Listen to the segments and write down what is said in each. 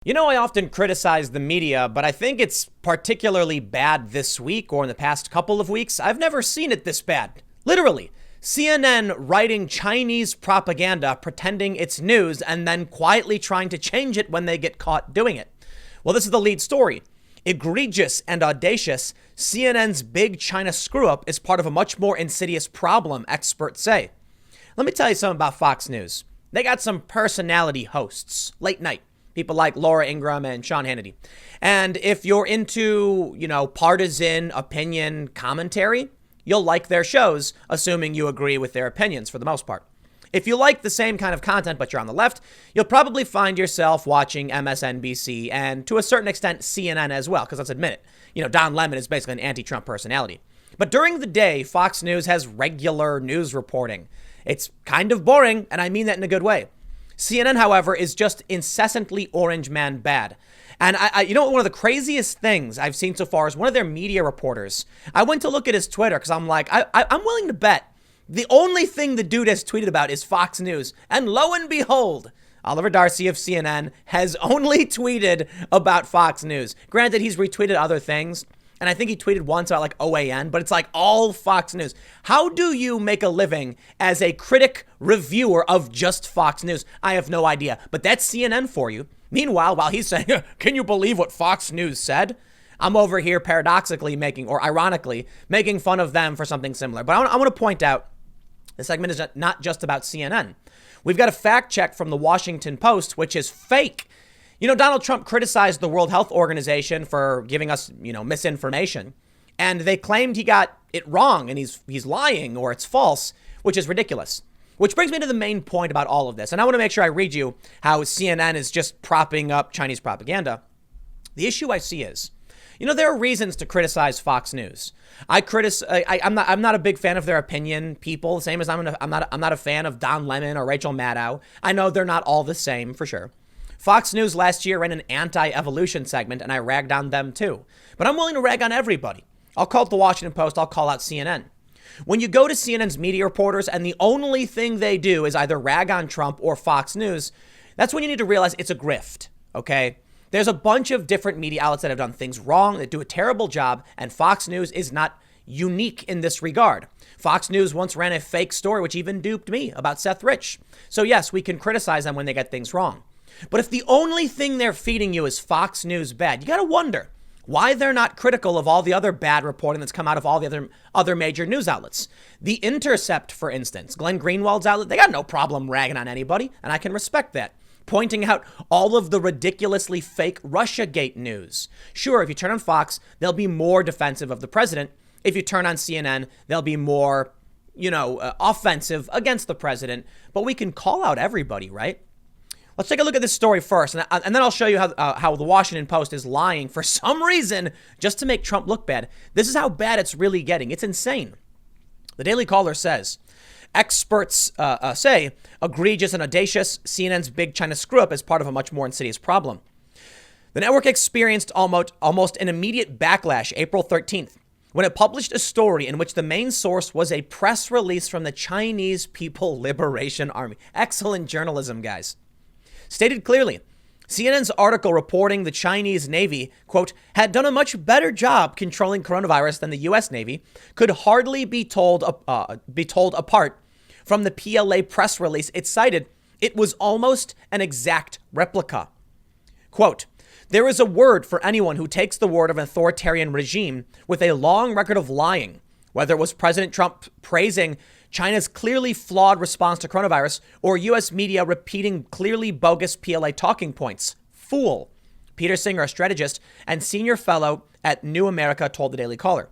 You know, I often criticize the media, but I think it's particularly bad this week or in the past couple of weeks. I've never seen it this bad. Literally. CNN writing Chinese propaganda, pretending it's news, and then quietly trying to change it when they get caught doing it. Well, this is the lead story. Egregious and audacious, CNN's big China screw-up is part of a much more insidious problem, experts say. Let me tell you something about Fox News. They got some personality hosts, late night. People like Laura Ingraham and Sean Hannity. And if you're into, partisan opinion commentary, you'll like their shows, assuming you agree with their opinions for the most part. If you like the same kind of content, but you're on the left, you'll probably find yourself watching MSNBC and to a certain extent CNN as well, because let's admit it, Don Lemon is basically an anti-Trump personality. But during the day, Fox News has regular news reporting. It's kind of boring, and I mean that in a good way. CNN, however, is just incessantly orange man bad. And one of the craziest things I've seen so far is one of their media reporters. I went to look at his Twitter because I'm like, I'm willing to bet the only thing the dude has tweeted about is Fox News. And lo and behold, Oliver Darcy of CNN has only tweeted about Fox News. Granted, he's retweeted other things. And I think he tweeted once about like OAN, but it's like all Fox News. How do you make a living as a critic reviewer of just Fox News? I have no idea, but that's CNN for you. Meanwhile, while he's saying, can you believe what Fox News said? I'm over here paradoxically ironically making fun of them for something similar. But I want to point out this segment is not just about CNN. We've got a fact check from the Washington Post, which is fake. Donald Trump criticized the World Health Organization for giving us, misinformation. And they claimed he got it wrong and he's lying or it's false, which is ridiculous. Which brings me to the main point about all of this. And I want to make sure I read you how CNN is just propping up Chinese propaganda. The issue I see is, there are reasons to criticize Fox News. I'm not a big fan of their opinion people, same as I'm not a fan of Don Lemon or Rachel Maddow. I know they're not all the same for sure. Fox News last year ran an anti-evolution segment, and I ragged on them too. But I'm willing to rag on everybody. I'll call it the Washington Post. I'll call out CNN. When you go to CNN's media reporters and the only thing they do is either rag on Trump or Fox News, that's when you need to realize it's a grift, okay? There's a bunch of different media outlets that have done things wrong, that do a terrible job, and Fox News is not unique in this regard. Fox News once ran a fake story, which even duped me, about Seth Rich. So yes, we can criticize them when they get things wrong. But if the only thing they're feeding you is Fox News bad, you got to wonder why they're not critical of all the other bad reporting that's come out of all the other major news outlets. The Intercept, for instance, Glenn Greenwald's outlet, they got no problem ragging on anybody, and I can respect that. Pointing out all of the ridiculously fake Russiagate news. Sure, if you turn on Fox, they'll be more defensive of the president. If you turn on CNN, they'll be more, offensive against the president. But we can call out everybody, right? Let's take a look at this story first, and then I'll show you how the Washington Post is lying for some reason just to make Trump look bad. This is how bad it's really getting. It's insane. The Daily Caller says, experts say egregious and audacious, CNN's big China screw-up is part of a much more insidious problem. The network experienced almost an immediate backlash April 13th when it published a story in which the main source was a press release from the Chinese People Liberation Army. Excellent journalism, guys. Stated clearly, CNN's article reporting the Chinese Navy, quote, had done a much better job controlling coronavirus than the U.S. Navy, could hardly be told apart from the PLA press release it cited. It was almost an exact replica. Quote, there is a word for anyone who takes the word of an authoritarian regime with a long record of lying, whether it was President Trump praising China's clearly flawed response to coronavirus or U.S. media repeating clearly bogus PLA talking points. Fool. Peter Singer, a strategist and senior fellow at New America, told the Daily Caller.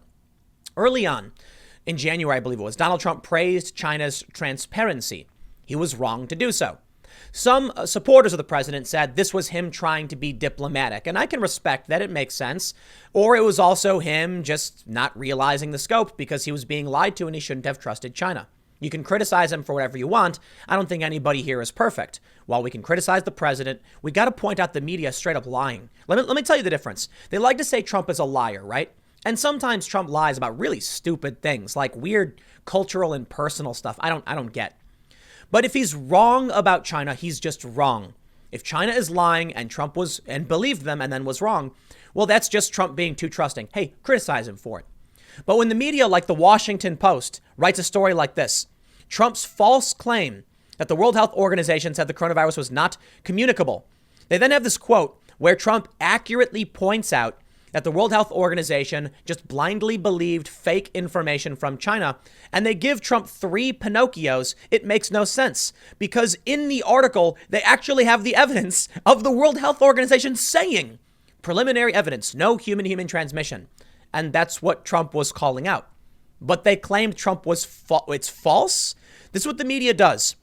Early on, in January, I believe it was, Donald Trump praised China's transparency. He was wrong to do so. Some supporters of the president said this was him trying to be diplomatic, and I can respect that. It makes sense. Or it was also him just not realizing the scope because he was being lied to and he shouldn't have trusted China. You can criticize him for whatever you want. I don't think anybody here is perfect. While we can criticize the president, we got to point out the media straight up lying. Let me tell you the difference. They like to say Trump is a liar, right? And sometimes Trump lies about really stupid things like weird cultural and personal stuff I don't get. But if he's wrong about China, he's just wrong. If China is lying and Trump was and believed them and then was wrong, well, that's just Trump being too trusting. Hey, criticize him for it. But when the media like the Washington Post writes a story like this, Trump's false claim that the World Health Organization said the coronavirus was not communicable, they then have this quote where Trump accurately points out that the World Health Organization just blindly believed fake information from China, and they give Trump 3 Pinocchios. It makes no sense because in the article, they actually have the evidence of the World Health Organization saying preliminary evidence, no human-human transmission. And that's what Trump was calling out. But they claimed Trump was it's false. This is what the media does.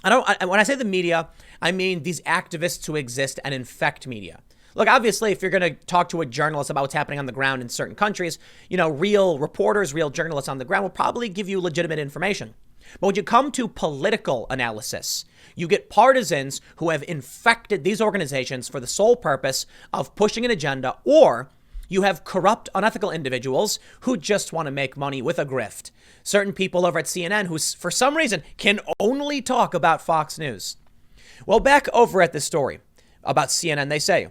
When I say the media, I mean these activists who exist and infect media. Look, obviously, if you're going to talk to a journalist about what's happening on the ground in certain countries, real reporters, real journalists on the ground will probably give you legitimate information. But when you come to political analysis, you get partisans who have infected these organizations for the sole purpose of pushing an agenda, or you have corrupt, unethical individuals who just want to make money with a grift. Certain people over at CNN who, for some reason, can only talk about Fox News. Well, back over at this story about CNN, they say,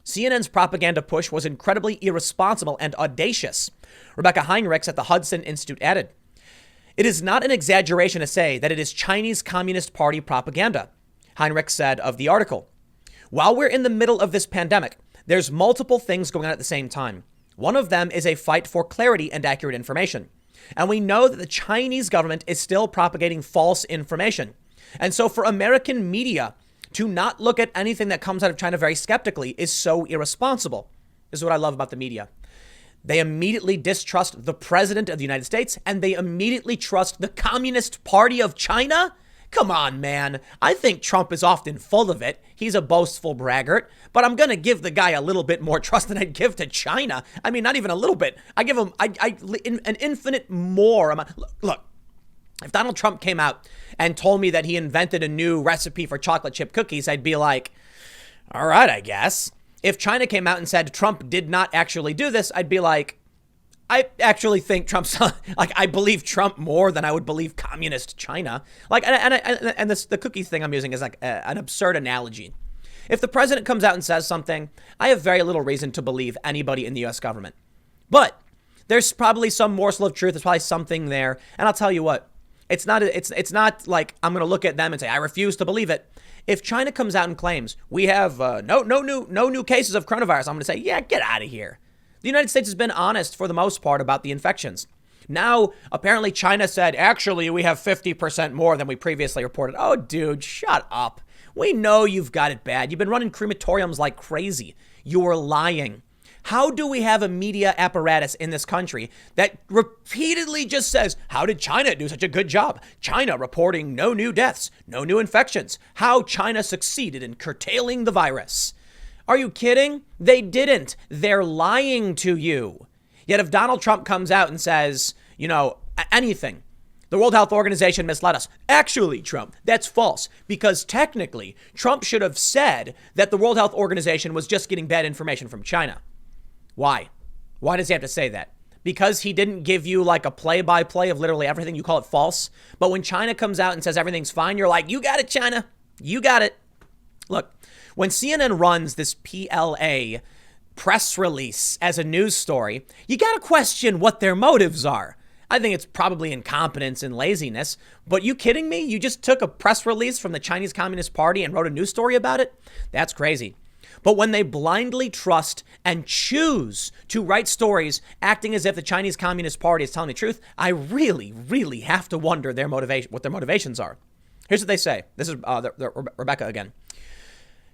CNN's propaganda push was incredibly irresponsible and audacious. Rebecca Heinrichs at the Hudson Institute added, "It is not an exaggeration to say that it is Chinese Communist Party propaganda," Heinrichs said of the article. "While we're in the middle of this pandemic, there's multiple things going on at the same time. One of them is a fight for clarity and accurate information. And we know that the Chinese government is still propagating false information. And so for American media to not look at anything that comes out of China very skeptically is so irresponsible." This is what I love about the media. They immediately distrust the president of the United States, and they immediately trust the Communist Party of China. Come on, man. I think Trump is often full of it. He's a boastful braggart, but I'm going to give the guy a little bit more trust than I'd give to China. I mean, not even a little bit. I give him an infinite more amount. Look. If Donald Trump came out and told me that he invented a new recipe for chocolate chip cookies, I'd be like, all right, I guess. If China came out and said Trump did not actually do this, I'd be like, I actually think Trump's like, I believe Trump more than I would believe communist China. Like, and the cookie thing I'm using is like an absurd analogy. If the president comes out and says something, I have very little reason to believe anybody in the U.S. government. But there's probably some morsel of truth. There's probably something there. And I'll tell you what. It's not like I'm going to look at them and say, I refuse to believe it. If China comes out and claims we have no new cases of coronavirus, I'm going to say, yeah, get out of here. The United States has been honest for the most part about the infections. Now, apparently China said, actually, we have 50% more than we previously reported. Oh, dude, shut up. We know you've got it bad. You've been running crematoriums like crazy. You're lying. How do we have a media apparatus in this country that repeatedly just says, how did China do such a good job? China reporting no new deaths, no new infections. How China succeeded in curtailing the virus. Are you kidding? They didn't. They're lying to you. Yet if Donald Trump comes out and says, anything, the World Health Organization misled us. Actually, Trump, that's false, because technically Trump should have said that the World Health Organization was just getting bad information from China. Why? Why does he have to say that? Because he didn't give you like a play-by-play of literally everything, you call it false. But when China comes out and says everything's fine, you're like, you got it, China. You got it. Look, when CNN runs this PLA press release as a news story, you got to question what their motives are. I think it's probably incompetence and laziness. But you kidding me? You just took a press release from the Chinese Communist Party and wrote a news story about it? That's crazy. But when they blindly trust and choose to write stories acting as if the Chinese Communist Party is telling the truth, I really, really have to wonder what their motivations are. Here's what they say. This is Rebecca again.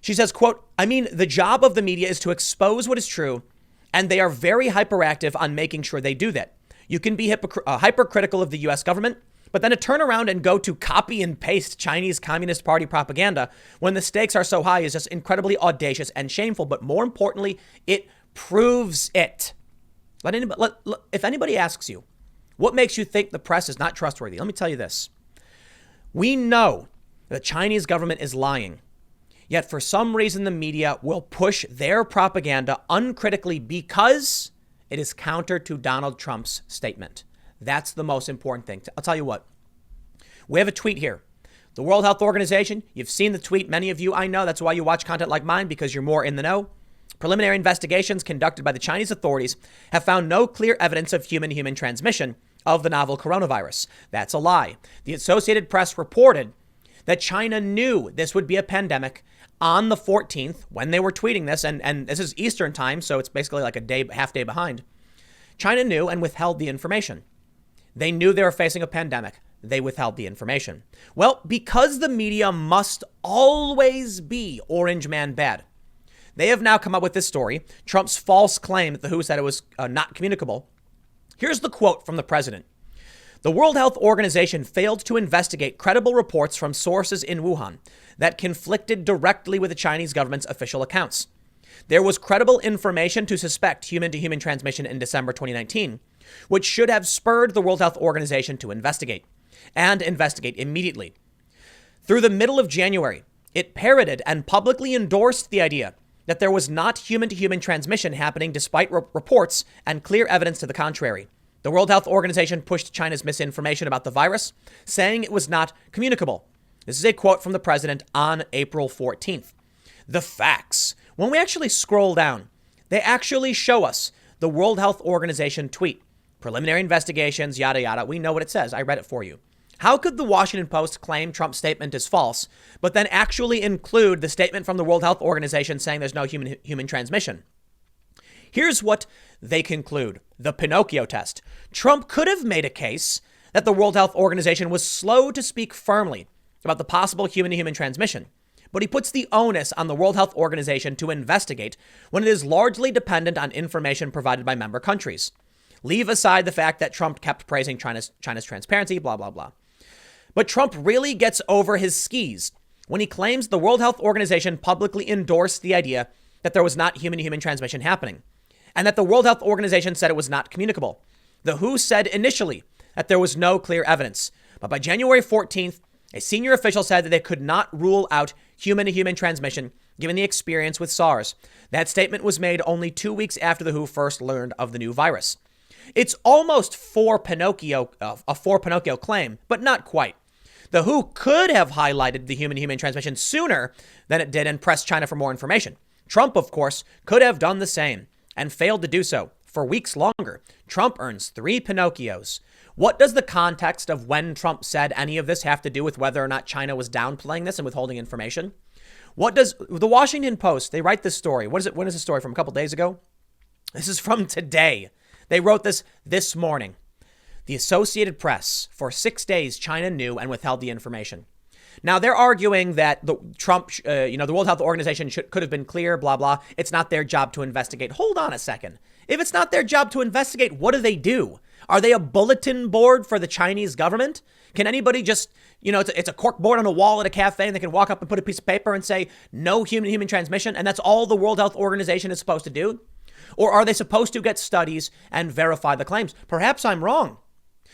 She says, quote, "I mean, the job of the media is to expose what is true, and they are very hyperactive on making sure they do that. You can be hypercritical of the U.S. government, but then to turn around and go to copy and paste Chinese Communist Party propaganda when the stakes are so high is just incredibly audacious and shameful. But more importantly, it proves it." If anybody asks you, what makes you think the press is not trustworthy? Let me tell you this. We know the Chinese government is lying. Yet for some reason, the media will push their propaganda uncritically because it is counter to Donald Trump's statement. That's the most important thing. I'll tell you what. We have a tweet here. The World Health Organization, you've seen the tweet. Many of you, I know, that's why you watch content like mine, because you're more in the know. Preliminary investigations conducted by the Chinese authorities have found no clear evidence of human-human transmission of the novel coronavirus. That's a lie. The Associated Press reported that China knew this would be a pandemic on the 14th when they were tweeting this, and this is Eastern time, so it's basically like a day, half day behind. China knew and withheld the information. They knew they were facing a pandemic. They withheld the information. Well, because the media must always be Orange Man bad, they have now come up with this story, Trump's false claim that the WHO said it was not communicable. Here's the quote from the president. The World Health Organization failed to investigate credible reports from sources in Wuhan that conflicted directly with the Chinese government's official accounts. There was credible information to suspect human-to-human transmission in December 2019, which should have spurred the World Health Organization to investigate, and investigate immediately. Through the middle of January, it parroted and publicly endorsed the idea that there was not human-to-human transmission happening despite reports and clear evidence to the contrary. The World Health Organization pushed China's misinformation about the virus, saying it was not communicable. This is a quote from the president on April 14th. The facts, when we actually scroll down, they actually show us the World Health Organization tweet. Preliminary investigations, yada, yada. We know what it says. I read it for you. How could the Washington Post claim Trump's statement is false, but then actually include the statement from the World Health Organization saying there's no human transmission? Here's what they conclude. The Pinocchio test. Trump could have made a case that the World Health Organization was slow to speak firmly about the possible human-to-human transmission, but he puts the onus on the World Health Organization to investigate when it is largely dependent on information provided by member countries. Leave aside the fact that Trump kept praising China's transparency, blah, blah, blah. But Trump really gets over his skis when he claims the World Health Organization publicly endorsed the idea that there was not human-to-human transmission happening, and that the World Health Organization said it was not communicable. The WHO said initially that there was no clear evidence, but by January 14th, a senior official said that they could not rule out human-to-human transmission given the experience with SARS. That statement was made only 2 weeks after the WHO first learned of the new virus. It's almost a four Pinocchio claim, but not quite. The WHO could have highlighted the human-to-human transmission sooner than it did and pressed China for more information. Trump, of course, could have done the same and failed to do so for weeks longer. Trump earns 3 Pinocchios. What does the context of when Trump said any of this have to do with whether or not China was downplaying this and withholding information? What does the Washington Post, they write this story. When is the story from a couple days ago? This is from today. They wrote this morning. The Associated Press, for 6 days, China knew and withheld the information. Now, they're arguing that the World Health Organization could have been clear, blah, blah. It's not their job to investigate. Hold on a second. If it's not their job to investigate, what do? Are they a bulletin board for the Chinese government? Can anybody just, it's a cork board on a wall at a cafe and they can walk up and put a piece of paper and say no human transmission, and that's all the World Health Organization is supposed to do? Or are they supposed to get studies and verify the claims? Perhaps I'm wrong.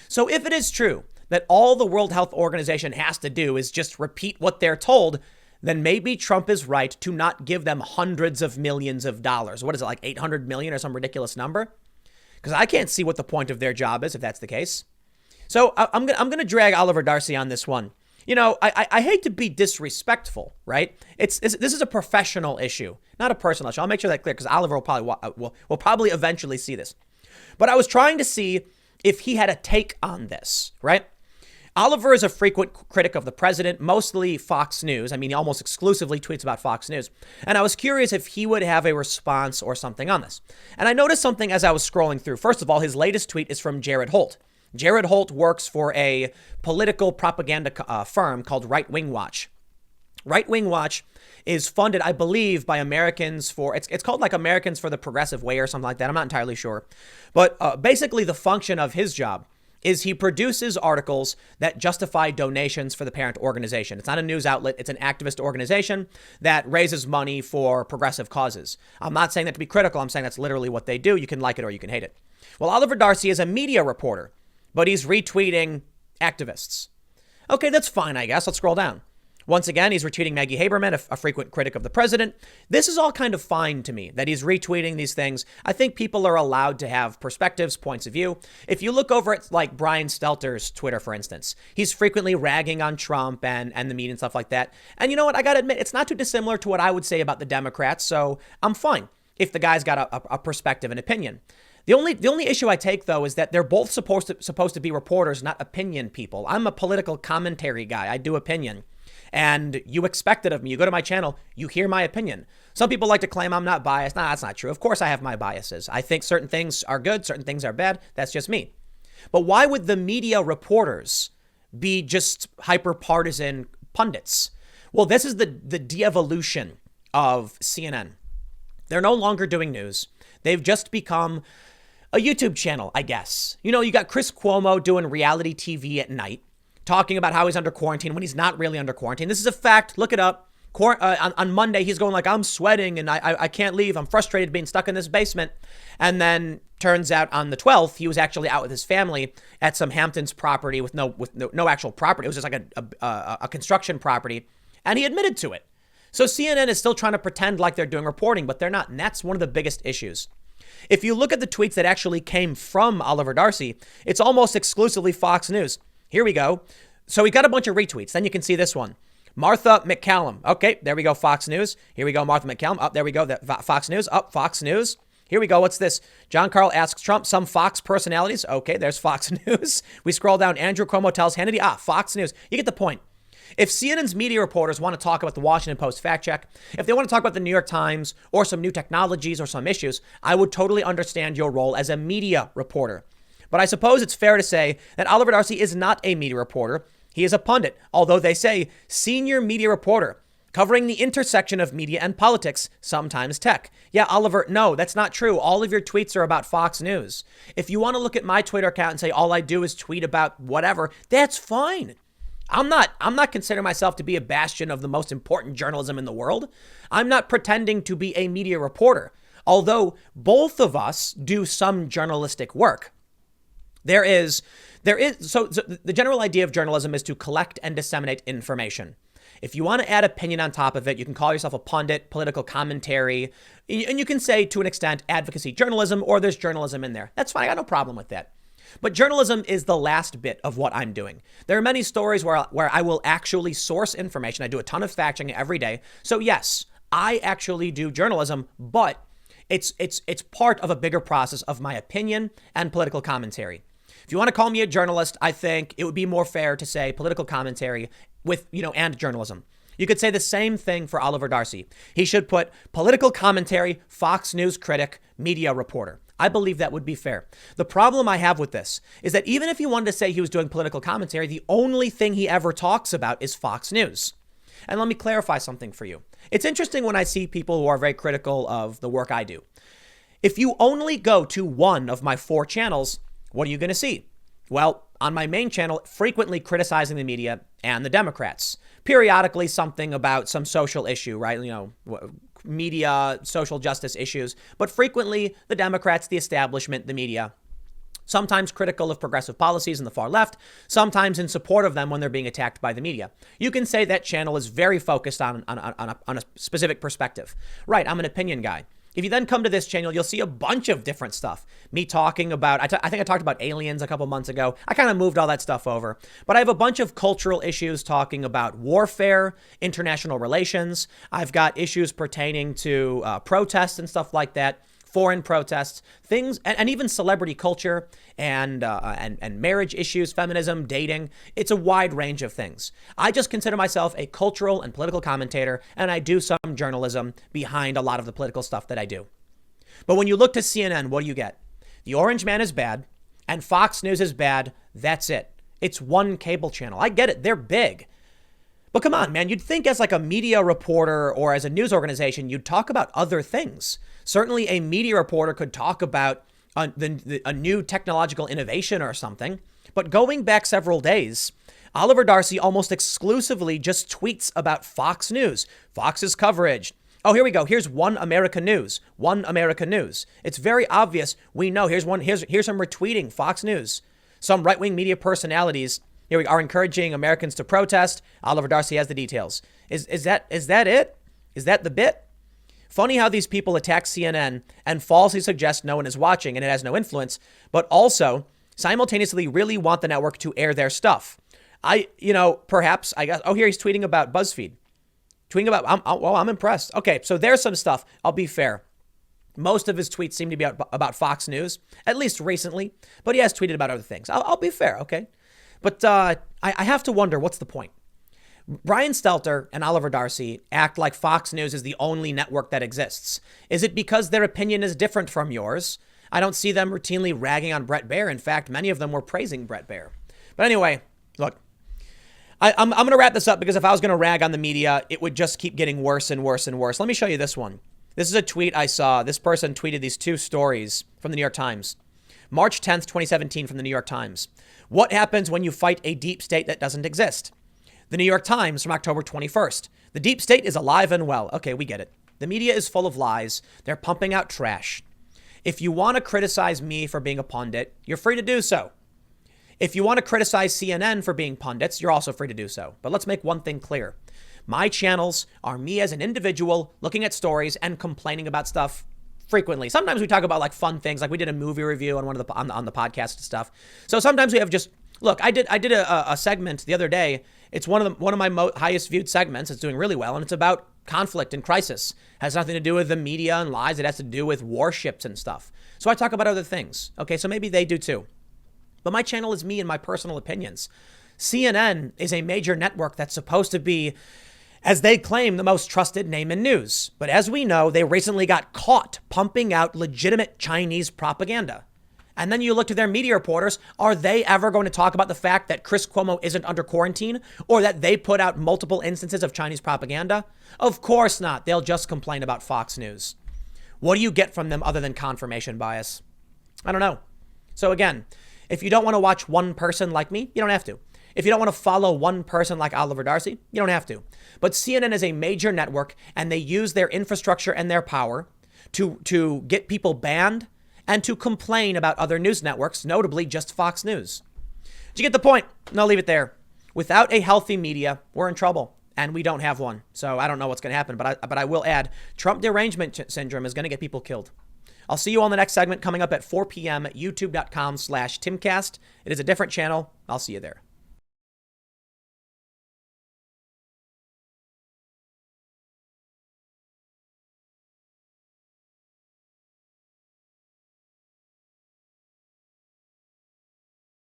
So if it is true that all the World Health Organization has to do is just repeat what they're told, then maybe Trump is right to not give them hundreds of millions of dollars. What is it, like 800 million or some ridiculous number? Because I can't see what the point of their job is if that's the case. So I'm going to drag Oliver Darcy on this one. I hate to be disrespectful, right? This is a professional issue, not a personal issue. I'll make sure that's clear because Oliver will probably eventually see this. But I was trying to see if he had a take on this, right? Oliver is a frequent critic of the president, mostly Fox News. I mean, he almost exclusively tweets about Fox News. And I was curious if he would have a response or something on this. And I noticed something as I was scrolling through. First of all, his latest tweet is from Jared Holt. Jared Holt works for a political propaganda firm called Right Wing Watch. Right Wing Watch is funded, I believe, by Americans for, it's called like Americans for the Progressive Way or something like that. I'm not entirely sure. But basically the function of his job is he produces articles that justify donations for the parent organization. It's not a news outlet. It's an activist organization that raises money for progressive causes. I'm not saying that to be critical. I'm saying that's literally what they do. You can like it or you can hate it. Well, Oliver Darcy is a media reporter, but he's retweeting activists. Okay, that's fine, I guess. Let's scroll down. Once again, he's retweeting Maggie Haberman, a frequent critic of the president. This is all kind of fine to me that he's retweeting these things. I think people are allowed to have perspectives, points of view. If you look over at like Brian Stelter's Twitter, for instance, he's frequently ragging on Trump and the media and stuff like that. And you know what? I got to admit, it's not too dissimilar to what I would say about the Democrats. So I'm fine if the guy's got a perspective and opinion. The only issue I take, though, is that they're both supposed to be reporters, not opinion people. I'm a political commentary guy. I do opinion. And you expect it of me. You go to my channel, you hear my opinion. Some people like to claim I'm not biased. No, that's not true. Of course I have my biases. I think certain things are good, certain things are bad. That's just me. But why would the media reporters be just hyper-partisan pundits? Well, this is the de-evolution of CNN. They're no longer doing news. They've just become a YouTube channel, I guess. You know, you got Chris Cuomo doing reality TV at night, talking about how he's under quarantine when he's not really under quarantine. This is a fact. Look it up. On Monday, he's going like, I'm sweating and I can't leave. I'm frustrated being stuck in this basement. And then turns out on the 12th, he was actually out with his family at some Hamptons property with no actual property. It was just like a construction property. And he admitted to it. So CNN is still trying to pretend like they're doing reporting, but they're not. And that's one of the biggest issues. If you look at the tweets that actually came from Oliver Darcy, it's almost exclusively Fox News. Here we go. So we got a bunch of retweets. Then you can see this one. Martha McCallum. Okay, there we go. Fox News. Here we go. Martha McCallum. Up there we go. Fox News. Up Fox News. Here we go. What's this? John Carl asks Trump some Fox personalities. Okay, there's Fox News. We scroll down. Andrew Cuomo tells Hannity. Fox News. You get the point. If CNN's media reporters want to talk about the Washington Post fact check, if they want to talk about the New York Times or some new technologies or some issues, I would totally understand your role as a media reporter. But I suppose it's fair to say that Oliver Darcy is not a media reporter. He is a pundit, although they say senior media reporter, covering the intersection of media and politics, sometimes tech. Yeah, Oliver, no, that's not true. All of your tweets are about Fox News. If you want to look at my Twitter account and say all I do is tweet about whatever, that's fine. I'm not considering myself to be a bastion of the most important journalism in the world. I'm not pretending to be a media reporter, although both of us do some journalistic work. So the general idea of journalism is to collect and disseminate information. If you want to add opinion on top of it, you can call yourself a pundit, political commentary, and you can say to an extent advocacy journalism, or there's journalism in there. That's fine. I got no problem with that. But journalism is the last bit of what I'm doing. There are many stories where I will actually source information. I do a ton of fact checking every day. So yes, I actually do journalism, but it's part of a bigger process of my opinion and political commentary. If you want to call me a journalist, I think it would be more fair to say political commentary with, and journalism. You could say the same thing for Oliver Darcy. He should put political commentary, Fox News critic, media reporter. I believe that would be fair. The problem I have with this is that even if he wanted to say he was doing political commentary, the only thing he ever talks about is Fox News. And let me clarify something for you. It's interesting when I see people who are very critical of the work I do. If you only go to one of my 4 channels, what are you going to see? Well, on my main channel, frequently criticizing the media and the Democrats. Periodically something about some social issue, right? Media, social justice issues, but frequently the Democrats, the establishment, the media, sometimes critical of progressive policies in the far left, sometimes in support of them when they're being attacked by the media. You can say that channel is very focused on a specific perspective. Right, I'm an opinion guy. If you then come to this channel, you'll see a bunch of different stuff. Me talking about, I think I talked about aliens a couple months ago. I kind of moved all that stuff over. But I have a bunch of cultural issues talking about warfare, international relations. I've got issues pertaining to protests and stuff like that, foreign protests, things, and even celebrity culture and marriage issues, feminism, dating. It's a wide range of things. I just consider myself a cultural and political commentator, and I do some journalism behind a lot of the political stuff that I do. But when you look to CNN, what do you get? The Orange Man is bad, and Fox News is bad. That's it. It's one cable channel. I get it. They're big. But come on, man, you'd think as like a media reporter or as a news organization, you'd talk about other things. Certainly a media reporter could talk about a new technological innovation or something. But going back several days, Oliver Darcy almost exclusively just tweets about Fox News, Fox's coverage. Oh, here we go. Here's One America News. One America News. It's very obvious. We know. Here's some retweeting Fox News. Some right-wing media personalities Here we are encouraging Americans to protest. Oliver Darcy has the details. Is that it? Is that the bit? Funny how these people attack CNN and falsely suggest no one is watching and it has no influence, but also simultaneously really want the network to air their stuff. Perhaps I guess. Oh, here he's tweeting about BuzzFeed. Tweeting about, I'm impressed. Okay, so there's some stuff. I'll be fair. Most of his tweets seem to be about Fox News, at least recently, but he has tweeted about other things. I'll be fair, okay? But I have to wonder, what's the point? Brian Stelter and Oliver Darcy act like Fox News is the only network that exists. Is it because their opinion is different from yours? I don't see them routinely ragging on Bret Baier. In fact, many of them were praising Bret Baier. But anyway, look, I'm going to wrap this up because if I was going to rag on the media, it would just keep getting worse and worse and worse. Let me show you this one. This is a tweet I saw. This person tweeted these two stories from the New York Times. March 10th, 2017 from the New York Times. What happens when you fight a deep state that doesn't exist? The New York Times from October 21st. The deep state is alive and well. Okay, we get it. The media is full of lies. They're pumping out trash. If you want to criticize me for being a pundit, you're free to do so. If you want to criticize CNN for being pundits, you're also free to do so. But let's make one thing clear. My channels are me as an individual looking at stories and complaining about stuff frequently. Sometimes we talk about like fun things, like we did a movie review on on the podcast and stuff. So sometimes we have just look. I did a segment the other day. It's one of my highest viewed segments. It's doing really well, and it's about conflict and crisis. It has nothing to do with the media and lies. It has to do with warships and stuff. So I talk about other things. Okay, so maybe they do too. But my channel is me and my personal opinions. CNN is a major network that's supposed to be, as they claim, the most trusted name in news. But as we know, they recently got caught pumping out legitimate Chinese propaganda. And then you look to their media reporters. Are they ever going to talk about the fact that Chris Cuomo isn't under quarantine or that they put out multiple instances of Chinese propaganda? Of course not. They'll just complain about Fox News. What do you get from them other than confirmation bias? I don't know. So again, if you don't want to watch one person like me, you don't have to. If you don't want to follow one person like Oliver Darcy, you don't have to. But CNN is a major network and they use their infrastructure and their power to get people banned and to complain about other news networks, notably just Fox News. Did you get the point? And I'll leave it there. Without a healthy media, we're in trouble. And we don't have one. So I don't know what's going to happen. But I will add, Trump derangement syndrome is going to get people killed. I'll see you on the next segment coming up at 4 p.m. at youtube.com/Timcast. It is a different channel. I'll see you there.